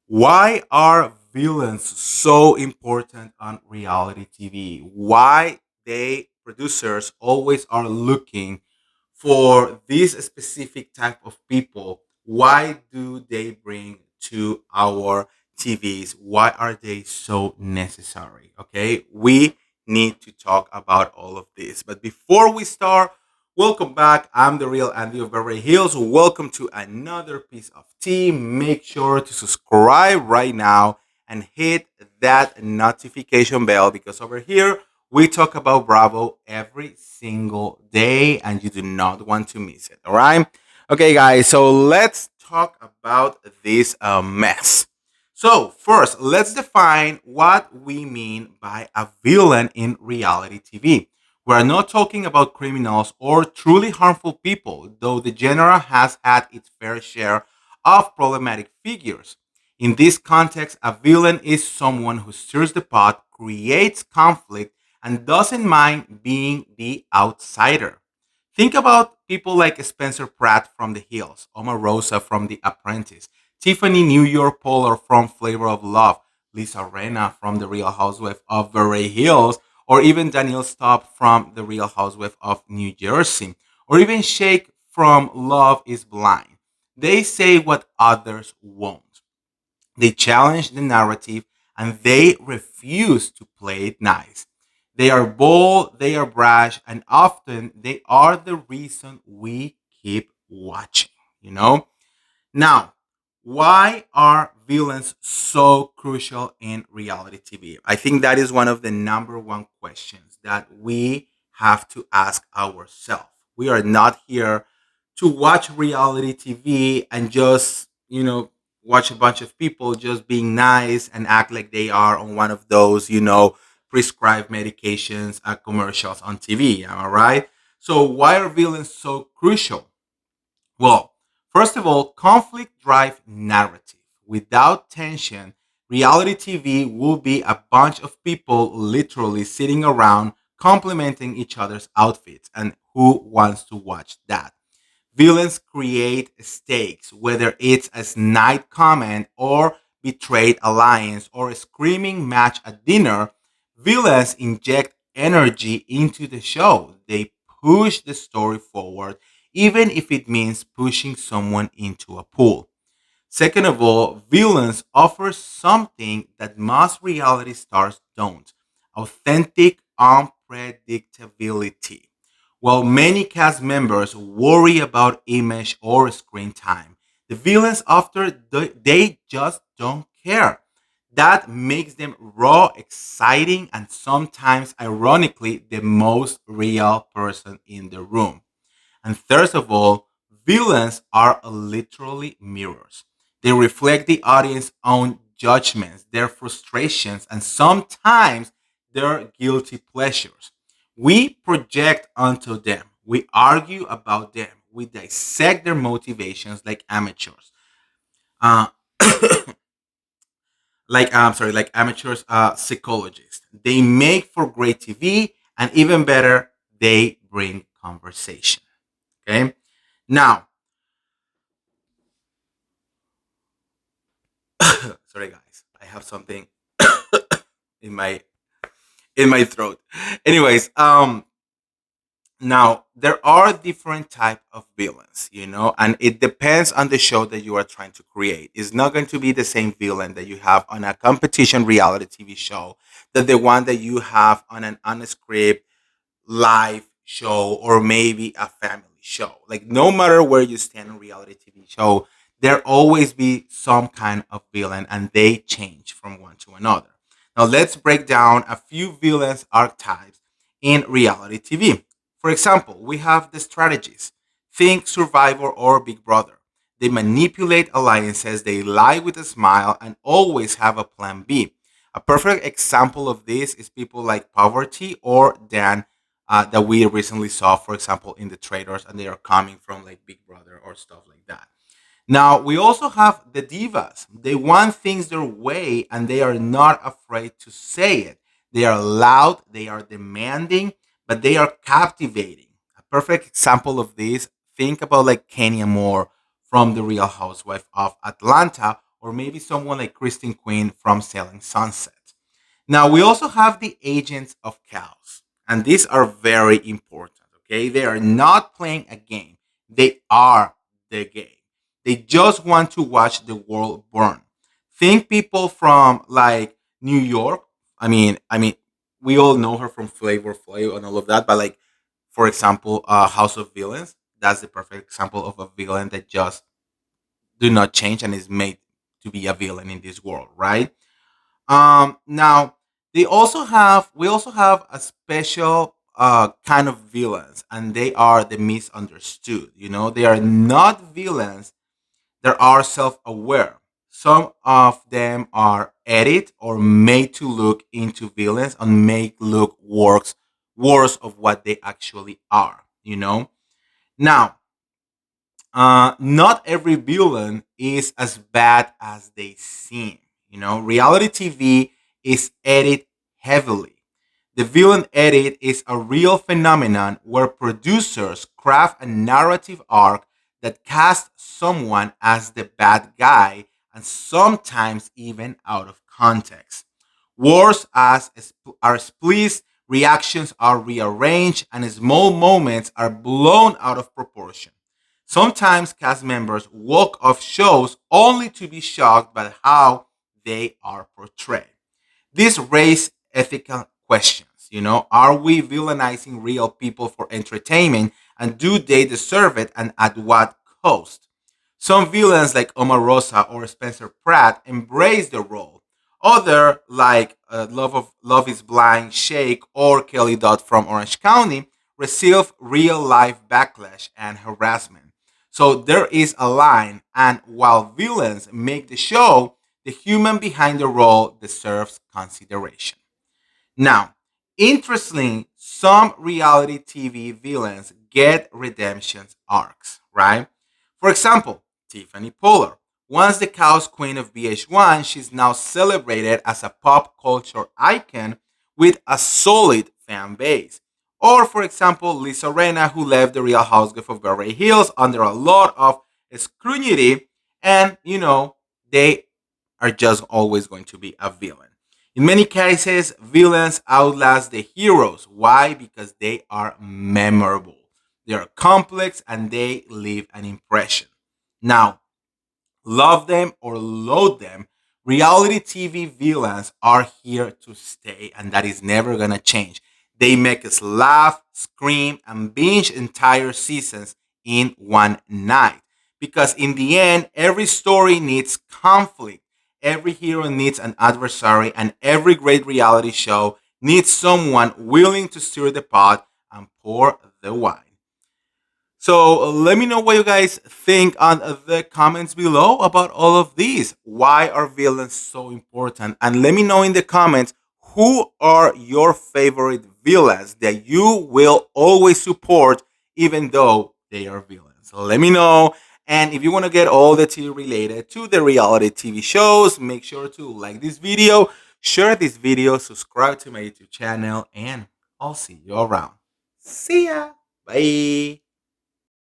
Why are villains so important on reality TV? Why they producers always are looking for this specific type of people? Why do they bring to our TVs? Why are they so necessary? Okay, we need to talk about all of this. But before we start, welcome back. I'm the real Andy of Beverly Hills. Welcome to another piece of tea. Make sure to subscribe right now and hit that notification bell because over here we talk about Bravo every single day and you do not want to miss it. All right. Okay, guys. So let's talk about this mess. So, first, let's define what we mean by a villain in reality TV. We're not talking about criminals or truly harmful people, though the genre has had its fair share of problematic figures. In this context, a villain is someone who stirs the pot, creates conflict, and doesn't mind being the outsider. Think about people like Spencer Pratt from The Hills, Omarosa from The Apprentice, Tiffany New York Pollard from Flavor of Love, Lisa Rena from The Real Housewife of Beverly Hills, or even Danielle Staub from The Real Housewife of New Jersey, or even Shake from Love is Blind. They say what others won't. They challenge the narrative and they refuse to play it nice. They are bold, they are brash, and often they are the reason we keep watching, you know? Now, why are villains so crucial in reality TV? I think that is one of the number one questions that we have to ask ourselves. We are not here to watch reality TV and just, watch a bunch of people just being nice and act like they are on one of those, prescribed medications commercials on TV. Am I right? So, why are villains so crucial? Well, first of all, conflict drive narrative. Without tension, reality TV will be a bunch of people literally sitting around complimenting each other's outfits. And who wants to watch that? Villains create stakes, whether it's a snide comment or betrayed alliance or a screaming match at dinner. Villains inject energy into the show. They push the story forward, even if it means pushing someone into a pool. Second of all, villains offer something that most reality stars don't: authentic unpredictability. While many cast members worry about image or screen time, the villains after they just don't care. That makes them raw, exciting, and sometimes ironically the most real person in the room. And third of all, villains are literally mirrors. They reflect the audience's own judgments, their frustrations, and sometimes their guilty pleasures. We project onto them. We argue about them. We dissect their motivations like amateurs. Uh, like amateurs psychologists. They make for great TV, and even better, they bring conversation. Okay. Now, sorry guys, I have something in my throat. Anyways, now there are different type of villains, and it depends on the show that you are trying to create. It's not going to be the same villain that you have on a competition reality TV show that the one that you have on an unscripted live show or maybe a family show. Like no matter where you stand in reality TV show, there always be some kind of villain and they change from one to another. Now let's break down a few villains archetypes in reality TV. For example, we have the strategies. Think Survivor or Big Brother. They manipulate alliances, they lie with a smile, and always have a plan B. A perfect example of this is people like Poverty or Dan that we recently saw, for example, in the traders, and they are coming from like Big Brother or stuff like that. Now, we also have the divas. They want things their way and they are not afraid to say it. They are loud, they are demanding, but they are captivating. A perfect example of this, think about like Kenya Moore from The Real Housewife of Atlanta or maybe someone like Kristen Quinn from Selling Sunset. Now, we also have the agents of chaos, and these are very important. Okay, they are not playing a game, they are the game. They just want to watch the world burn. Think people from like New York. I mean, we all know her from Flavor Flav and all of that, but like, for example, House of Villains. That's the perfect example of a villain that just do not change and is made to be a villain in this world, right? Now we also have a special kind of villains, and they are the misunderstood. You know, they are not villains. They are self-aware. Some of them are edited or made to look into villains and make look worse of what they actually are. You know. Now, not every villain is as bad as they seem. You know, reality TV is edited heavily. The villain edit is a real phenomenon where producers craft a narrative arc that casts someone as the bad guy and sometimes even out of context. Worse as are spliced, reactions are rearranged, and small moments are blown out of proportion. Sometimes cast members walk off shows only to be shocked by how they are portrayed. This raises ethical questions. You know, are we villainizing real people for entertainment, and do they deserve it, and at what cost? Some villains like Omarosa or Spencer Pratt embrace the role. Other like Love is Blind, Shake, or Kelly Dodd from Orange County receive real life backlash and harassment. So there is a line, and while villains make the show, the human behind the role deserves consideration. Now, interestingly, some reality TV villains get redemption arcs, right? For example, Tiffany Pollard. Once the Chaos Queen of VH1, she's now celebrated as a pop culture icon with a solid fan base. Or, for example, Lisa Rena, who left the Real Housewives of Beverly Hills under a lot of scrutiny, and they are just always going to be a villain. In many cases, villains outlast the heroes. Why? Because they are memorable, they are complex, and they leave an impression. Now, love them or loathe them, reality TV villains are here to stay, and that is never gonna change. They make us laugh, scream, and binge entire seasons in one night. Because in the end, every story needs conflict. Every hero needs an adversary, and every great reality show needs someone willing to stir the pot and pour the wine. So let me know what you guys think on the comments below about all of these. Why are villains so important? And let me know in the comments who are your favorite villains that you will always support even though they are villains. So let me know. And if you want to get all the tea related to the reality TV shows, make sure to like this video, share this video, subscribe to my YouTube channel, and I'll see you around. See ya. Bye.